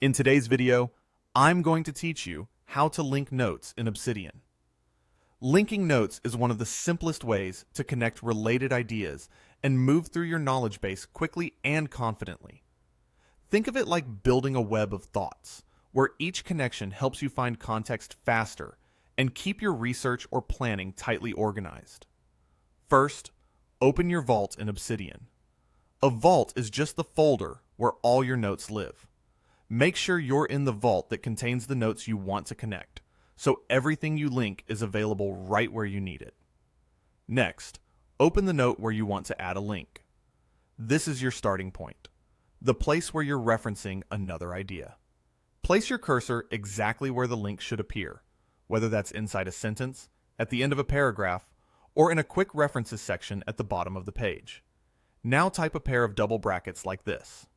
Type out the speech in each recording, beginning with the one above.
In today's video, I'm going to teach you how to link notes in Obsidian. Linking notes is one of the simplest ways to connect related ideas and move through your knowledge base quickly and confidently. Think of it like building a web of thoughts, where each connection helps you find context faster and keep your research or planning tightly organized. First, open your vault in Obsidian. A vault is just the folder where all your notes live. Make sure you're in the vault that contains the notes you want to connect, so everything you link is available right where you need it. Next, open the note where you want to add a link. This is your starting point, the place where you're referencing another idea. Place your cursor exactly where the link should appear, whether that's inside a sentence, at the end of a paragraph, or in a quick references section at the bottom of the page. Now type a pair of double brackets like this.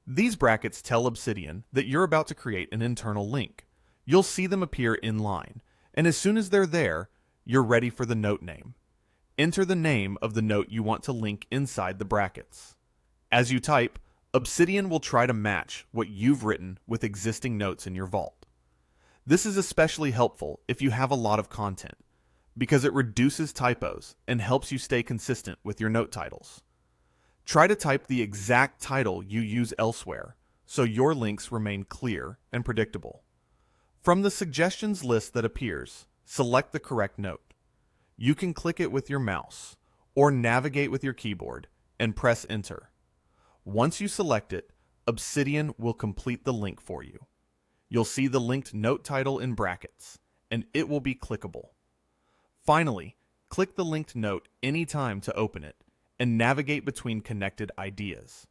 These brackets tell Obsidian that you're about to create an internal link. You'll see them appear in line, and as soon as they're there, you're ready for the note name. Enter the name of the note you want to link inside the brackets. As you type, Obsidian will try to match what you've written with existing notes in your vault. This is especially helpful if you have a lot of content, because it reduces typos and helps you stay consistent with your note titles. Try to type the exact title you use elsewhere, so your links remain clear and predictable. From the suggestions list that appears, select the correct note. You can click it with your mouse, or navigate with your keyboard, and press enter. Once you select it, Obsidian will complete the link for you. You'll see the linked note title in brackets, and it will be clickable. Finally, click the linked note anytime to open it, and navigate between connected ideas.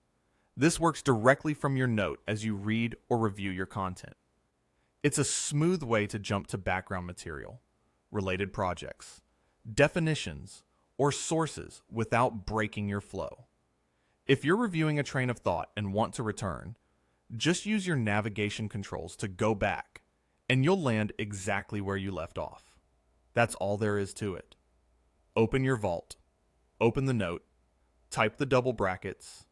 This works directly from your note as you read or review your content. It's a smooth way to jump to background material, related projects, definitions, or sources without breaking your flow. If you're reviewing a train of thought and want to return, just use your navigation controls to go back, and you'll land exactly where you left off. That's all there is to it. Open your vault, open the note, type the double brackets,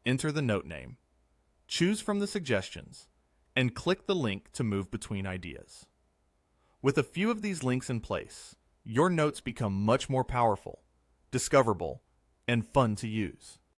enter the note name, choose from the suggestions, and click the link to move between ideas. With a few of these links in place, your notes become much more powerful, discoverable, and fun to use.